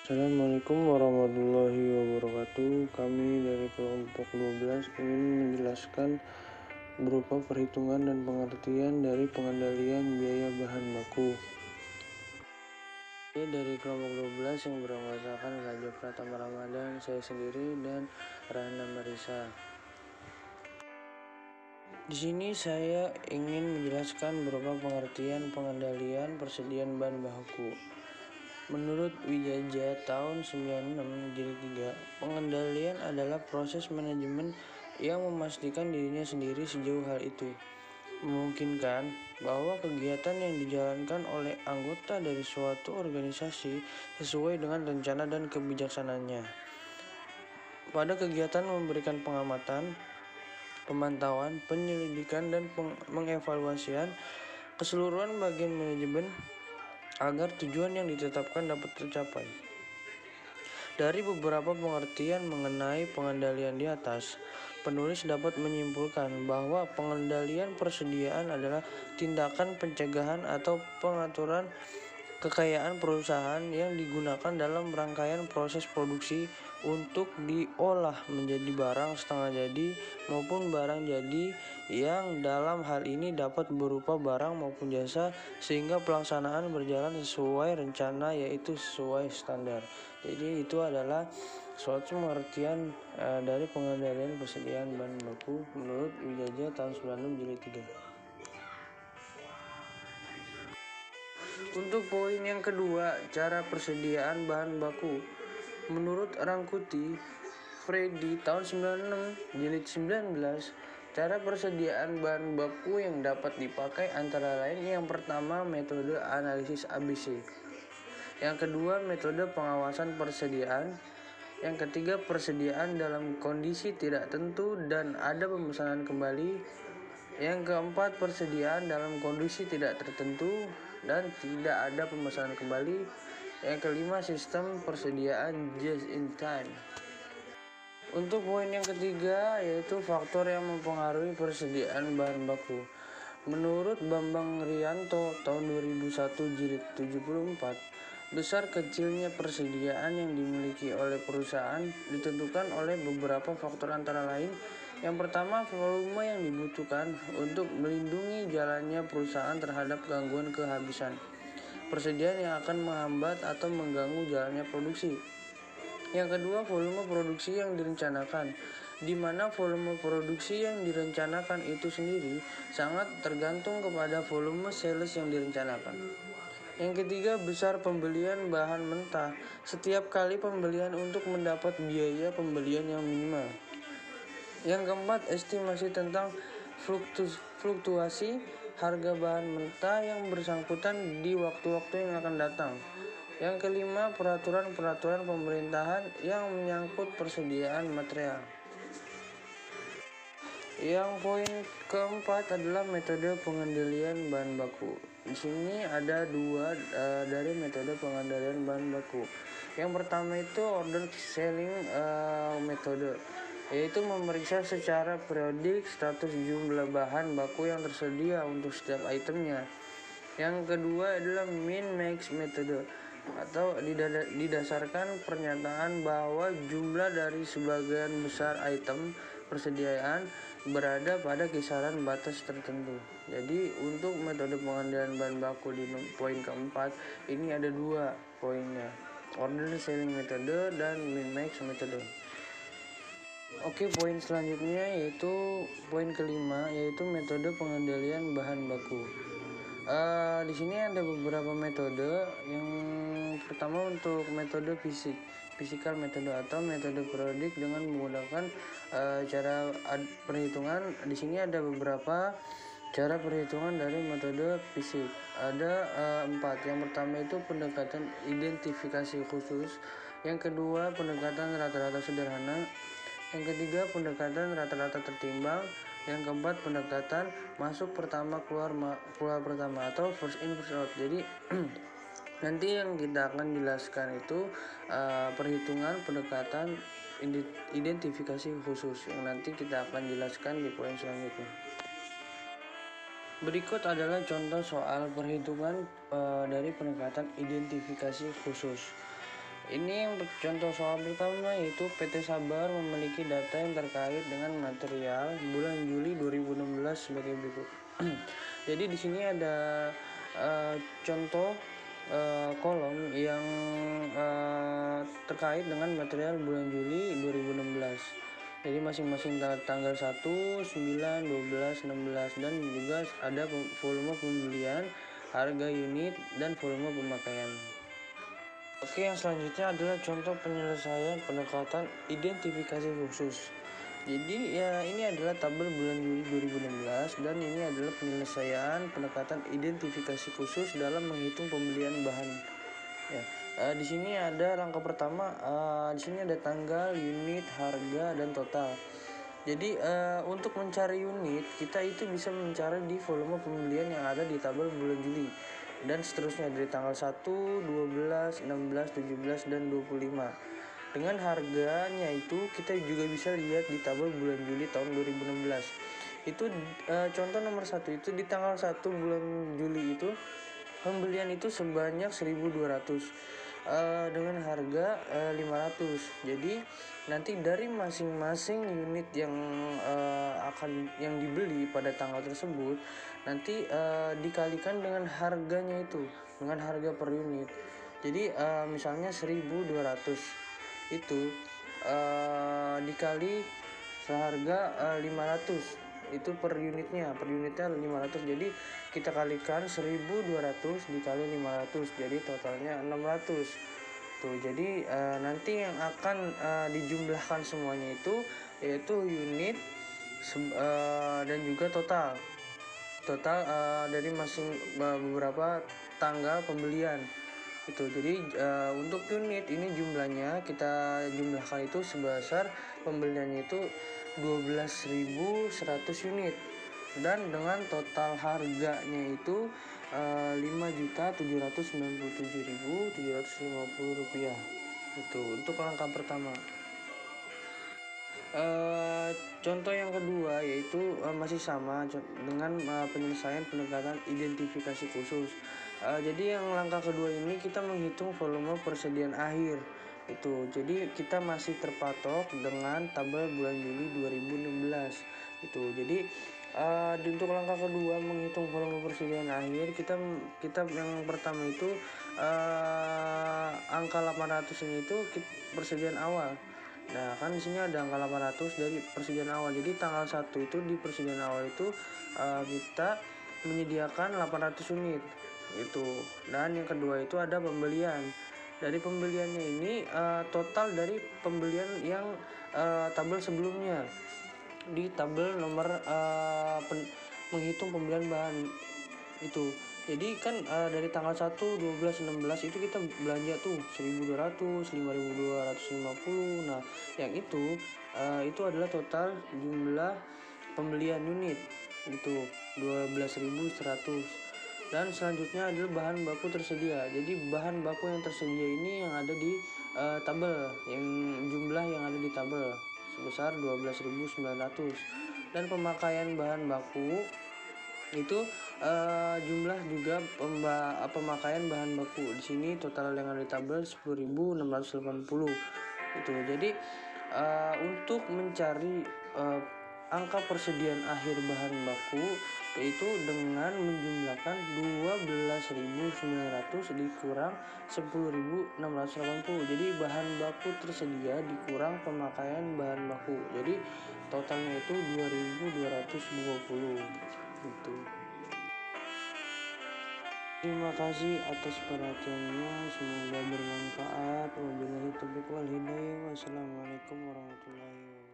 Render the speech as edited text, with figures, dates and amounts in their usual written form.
Assalamualaikum warahmatullahi wabarakatuh. Kami dari kelompok 12 ingin menjelaskan berupa perhitungan dan pengertian dari pengendalian biaya bahan baku. Ini dari kelompok 12 yang beranggotakan Raja Pratama Ramadan, saya sendiri, dan Rahana Marisa. Di sini saya ingin menjelaskan berupa pengertian pengendalian persediaan bahan baku. Menurut Wijaja tahun 96 jilid 3, pengendalian adalah proses manajemen yang memastikan dirinya sendiri sejauh hal itu memungkinkan bahwa kegiatan yang dijalankan oleh anggota dari suatu organisasi sesuai dengan rencana dan kebijaksanaannya. Pada kegiatan memberikan pengamatan, pemantauan, penyelidikan, dan mengevaluasian keseluruhan bagian manajemen agar tujuan yang ditetapkan dapat tercapai. Dari beberapa pengertian mengenai pengendalian di atas, penulis dapat menyimpulkan bahwa pengendalian persediaan adalah tindakan pencegahan atau pengaturan kekayaan perusahaan yang digunakan dalam rangkaian proses produksi untuk diolah menjadi barang setengah jadi maupun barang jadi, yang dalam hal ini dapat berupa barang maupun jasa, sehingga pelaksanaan berjalan sesuai rencana, yaitu sesuai standar. Jadi itu adalah suatu pengertian dari pengendalian persediaan bahan baku menurut Wijaja tahun 96 jilid 3. Untuk poin yang kedua, cara persediaan bahan baku. Menurut Rangkuti Freddy tahun 96 jilid 19, cara persediaan bahan baku yang dapat dipakai antara lain: yang pertama, metode analisis ABC. Yang kedua, metode pengawasan persediaan. Yang ketiga, persediaan dalam kondisi tidak tentu dan ada pemesanan kembali. Yang keempat, persediaan dalam kondisi tidak tertentu dan tidak ada pemesanan kembali. Yang kelima, sistem persediaan just in time. Untuk poin yang ketiga, yaitu faktor yang mempengaruhi persediaan bahan baku. Menurut Bambang Rianto tahun 2001 jilid 74, besar kecilnya persediaan yang dimiliki oleh perusahaan ditentukan oleh beberapa faktor antara lain: yang pertama, volume yang dibutuhkan untuk melindungi jalannya perusahaan terhadap gangguan kehabisan persediaan yang akan menghambat atau mengganggu jalannya produksi. Yang kedua, volume produksi yang direncanakan, di mana volume produksi yang direncanakan itu sendiri sangat tergantung kepada volume sales yang direncanakan. Yang ketiga, besar pembelian bahan mentah setiap kali pembelian untuk mendapat biaya pembelian yang minimal. Yang keempat, estimasi tentang fluktuasi harga bahan mentah yang bersangkutan di waktu-waktu yang akan datang. Yang kelima, peraturan-peraturan pemerintahan yang menyangkut persediaan material. Yang poin keempat adalah metode pengendalian bahan baku. Di sini ada dua dari metode pengendalian bahan baku. Yang pertama itu order selling metode, yaitu memeriksa secara periodik status jumlah bahan baku yang tersedia untuk setiap itemnya. Yang kedua adalah min-max metode, atau didasarkan pernyataan bahwa jumlah dari sebagian besar item persediaan berada pada kisaran batas tertentu. Jadi untuk metode pengendalian bahan baku di poin keempat ini ada dua poinnya: order selling metode dan min-max metode. Oke, poin selanjutnya yaitu poin kelima, yaitu metode pengendalian bahan baku. Di sini ada beberapa metode. Yang pertama, untuk metode physical metode atau metode periodik dengan menggunakan cara perhitungan. Di sini ada beberapa cara perhitungan dari metode fisik. Ada 4. Yang pertama itu pendekatan identifikasi khusus. Yang kedua, pendekatan rata-rata sederhana. Yang ketiga, pendekatan rata-rata tertimbang. Yang keempat, pendekatan masuk pertama keluar pertama atau first in first out. Jadi nanti yang kita akan jelaskan itu perhitungan pendekatan identifikasi khusus yang nanti kita akan jelaskan di poin selanjutnya. Berikut adalah contoh soal perhitungan dari pendekatan identifikasi khusus. Ini yang contoh soal pertama yaitu PT Sabar memiliki data yang terkait dengan material bulan Juli 2016 sebagai berikut. Jadi di sini ada contoh kolom yang terkait dengan material bulan Juli 2016. Jadi masing-masing tanggal 1, 9, 12, 16 dan juga ada volume pembelian, harga unit dan volume pemakaian. Oke, yang selanjutnya adalah contoh penyelesaian pendekatan identifikasi khusus. Jadi ya ini adalah tabel bulan Juli 2016 dan ini adalah penyelesaian pendekatan identifikasi khusus dalam menghitung pembelian bahan. Ya, di sini ada langkah pertama, di sini ada tanggal, unit, harga dan total. Jadi untuk mencari unit kita itu bisa mencari di volume pembelian yang ada di tabel bulan Juli dan seterusnya dari tanggal 1, 12, 16, 17 dan 25. Dengan harganya itu kita juga bisa lihat di tabel bulan Juli tahun 2016. Itu contoh nomor 1 itu di tanggal 1 bulan Juli itu pembelian itu sebanyak 1.200 dengan harga 500. Jadi nanti dari masing-masing unit yang yang dibeli pada tanggal tersebut nanti dikalikan dengan harganya itu, dengan harga per unit. Jadi misalnya 1.200 itu dikali seharga 500 itu per unitnya 500. Jadi kita kalikan 1.200 dikali 500 jadi totalnya 600 tuh. Jadi nanti yang akan dijumlahkan semuanya itu yaitu unit dan juga total dari masing beberapa tanggal pembelian itu. Jadi untuk unit ini jumlahnya kita jumlahkan itu sebesar pembeliannya itu 12.100 unit dan dengan total harganya itu 5.797.750 rupiah. Itu untuk langkah pertama. Contoh yang kedua yaitu masih sama dengan penyelesaian pendekatan identifikasi khusus. Jadi yang langkah kedua ini kita menghitung volume persediaan akhir itu. Jadi kita masih terpatok dengan tabel bulan Juli 2016 itu. Jadi untuk langkah kedua menghitung volume persediaan akhir kita yang pertama itu angka 800 ini itu persediaan awal. Nah, kan di sini ada angka 800 dari persediaan awal. Jadi tanggal 1 itu di persediaan awal itu kita menyediakan 800 unit itu. Dan yang kedua itu ada pembelian. Dari pembeliannya ini total dari pembelian yang tabel sebelumnya di tabel nomor menghitung pembelian bahan itu. Jadi kan dari tanggal 1, 12, 16 itu kita belanja tuh 1.200, 5.250. Nah, yang itu adalah total jumlah pembelian unit itu 12.100. Dan selanjutnya adalah bahan baku tersedia. Jadi bahan baku yang tersedia ini yang ada di tabel, yang jumlah yang ada di tabel sebesar 12.900. Dan pemakaian bahan baku itu jumlah juga pemakaian bahan baku di sini total yang ada di tabel 10.680 itu. Jadi untuk mencari angka persediaan akhir bahan baku yaitu dengan menjumlahkan 12.900 dikurang 10.680. Jadi bahan baku tersedia dikurang pemakaian bahan baku. Jadi totalnya itu 2.220 itu. Terima kasih atas perhatiannya, semoga bermanfaat. Wabillahi taufiq wal hidayah. Wassalamualaikum warahmatullahi wabarakatuh.